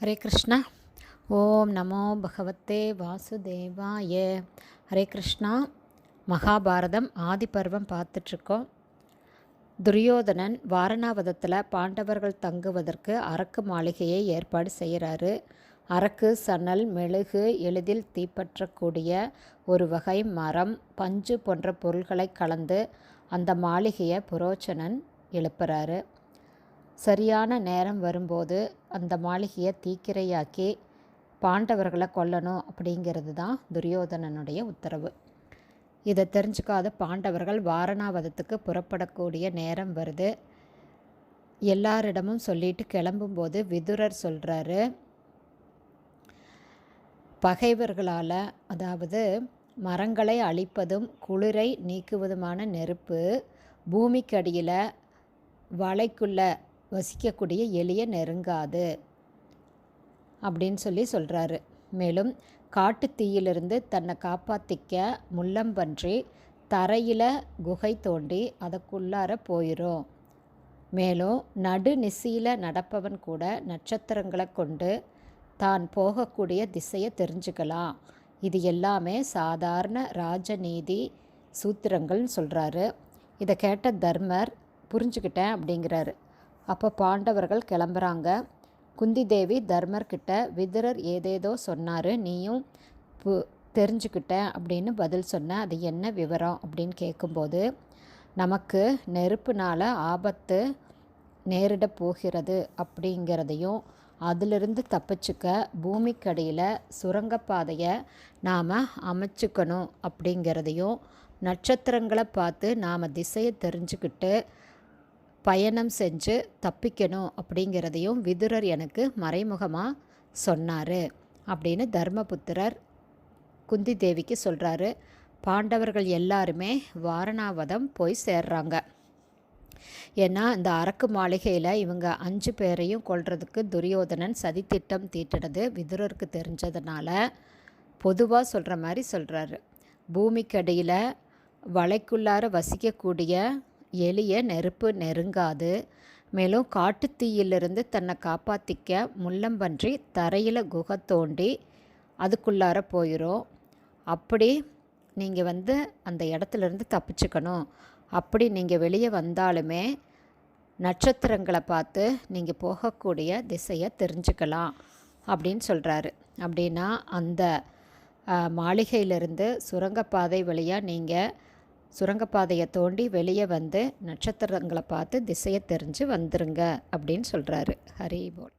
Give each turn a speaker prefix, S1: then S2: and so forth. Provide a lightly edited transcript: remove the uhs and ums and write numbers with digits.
S1: ஹரே கிருஷ்ணா. ஓம் நமோ பகவத்தே வாசுதேவாய. ஹரே கிருஷ்ணா. மகாபாரதம் ஆதி பருவம் பார்த்துட்ருக்கோம். துரியோதனன் வாரணாவதத்தில் பாண்டவர்கள் தங்குவதற்கு அரக்கு மாளிகையை ஏற்பாடு செய்கிறாரு. அரக்கு, சணல், மெழுகு, எளிதில் தீப்பற்றக்கூடிய ஒரு வகை மரம், பஞ்சு போன்ற பொருள்களை கலந்து அந்த மாளிகையை புரோச்சனன் எழுப்புறாரு. சரியான நேரம் வரும்போது அந்த மாளிகையை தீக்கிரையாக்கி பாண்டவர்களை கொல்லணும் அப்படிங்கிறது தான் துரியோதனனுடைய உத்தரவு. இதை தெரிஞ்சுக்காத பாண்டவர்கள் வாரணாவதத்துக்கு புறப்படக்கூடிய நேரம் வருது. எல்லாரிடமும் சொல்லிட்டு கிளம்பும்போது விதுரர் சொல்கிறாரு, பகைவர்களால், அதாவது மரங்களை அழிப்பதும் குளிரை நீக்குவதுமான நெருப்பு பூமிக்கடியில் வலைக்குள்ளே வசிக்கக்கூடிய எலியை நெருங்காது அப்படின்னு சொல்கிறாரு. மேலும் காட்டு தீயிலிருந்து தன்னை காப்பாற்றிக்க முள்ளம்பன்றி தரையில் குகை தோண்டி அதுக்குள்ளார போயிடும். மேலும் நடு நிசியில் நடப்பவன் கூட நட்சத்திரங்களை கொண்டு தான் போகக்கூடிய திசையை தெரிஞ்சுக்கலாம். இது எல்லாமே சாதாரண ராஜநீதி சூத்திரங்கள்னு சொல்கிறாரு. இதை கேட்ட தர்மர் புரிஞ்சுக்கிட்டேன் அப்படிங்கிறாரு. அப்போ பாண்டவர்கள் கிளம்புறாங்க. குந்தி தேவி தர்மர்கிட்ட விதுரர் ஏதேதோ சொன்னார், நீயும் தெரிஞ்சுக்கிட்டேன் அப்படின்னு பதில் சொன்ன, அது என்ன விவரம் அப்படின்னு கேட்கும்போது, நமக்கு நெருப்புனால் ஆபத்து நேரிட போகிறது அப்படிங்கிறதையும் அதிலிருந்து தப்பிச்சுக்க பூமிக்கடியில் சுரங்கப்பாதையை நாம் அமைச்சுக்கணும் அப்படிங்கிறதையும் நட்சத்திரங்களை பார்த்து நாம் திசையை தெரிஞ்சுக்கிட்டு பயணம் செஞ்சு தப்பிக்கணும் அப்படிங்கிறதையும் விதுரர் எனக்கு மறைமுகமாக சொன்னார் அப்படின்னு தர்மபுத்திரர் குந்தி தேவிக்கு சொல்கிறாரு. பாண்டவர்கள் எல்லாருமே வாரணாவதம் போய் சேர்றாங்க. ஏன்னா இந்த அரக்கு மாளிகையில் இவங்க 5 பேரையும் கொல்றதுக்கு துரியோதனன் சதித்திட்டம் தீட்டினது விதுரருக்கு தெரிஞ்சதுனால பொதுவாக சொல்கிற மாதிரி சொல்கிறாரு. பூமிக்கடியில் வலைக்குள்ளார வசிக்கக்கூடிய எளிய நெருப்பு நெருங்காது. மேலும் காட்டுத்தீயிலிருந்து தன்னை காப்பாற்றிக்க முள்ளம்பன்றி தரையில் குகை தோண்டி அதுக்குள்ளார போயிடும். அப்படி நீங்கள் அந்த இடத்துலேருந்து தப்பிச்சுக்கணும். அப்படி நீங்கள் வெளியே வந்தாலுமே நட்சத்திரங்களை பார்த்து நீங்கள் போகக்கூடிய திசையை தெரிஞ்சுக்கலாம் அப்படின்னு சொல்கிறாரு. அப்படின்னா அந்த மாளிகையிலிருந்து சுரங்கப்பாதை வழியாக நீங்கள் சுரங்கப்பாதையை தோண்டி வெளியே வந்து நட்சத்திரங்களை பார்த்து திசையை தெரிஞ்சு வந்துருங்க அப்படின்னு சொல்கிறாரு. ஹரி போல்.